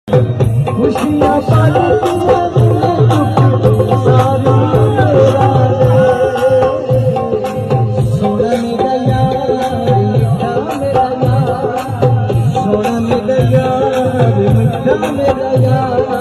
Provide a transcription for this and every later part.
खुशियाँ पालती है दुख सारी मेरा सोना मेरा यार मीठा मेरा यार सोना मेरा यार मीठा मेरा यार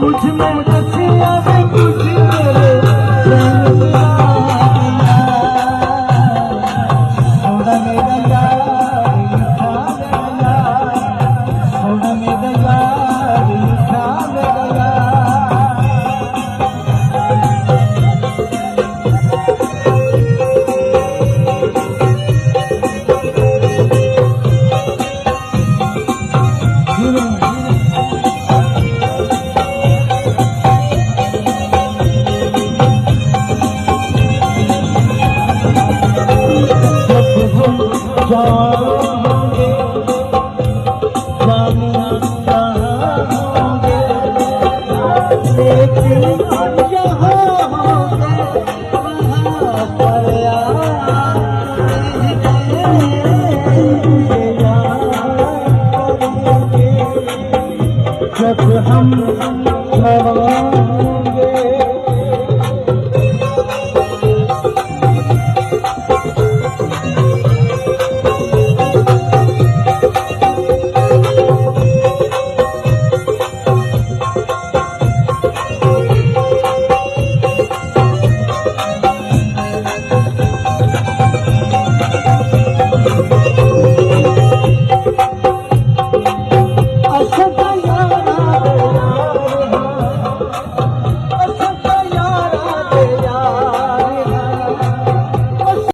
कुछ में रसिया दे कुछ मेरे सोना मेरा यार मीठा मेरा यार सोना मेरा यार मीठा मेरा यार जब हम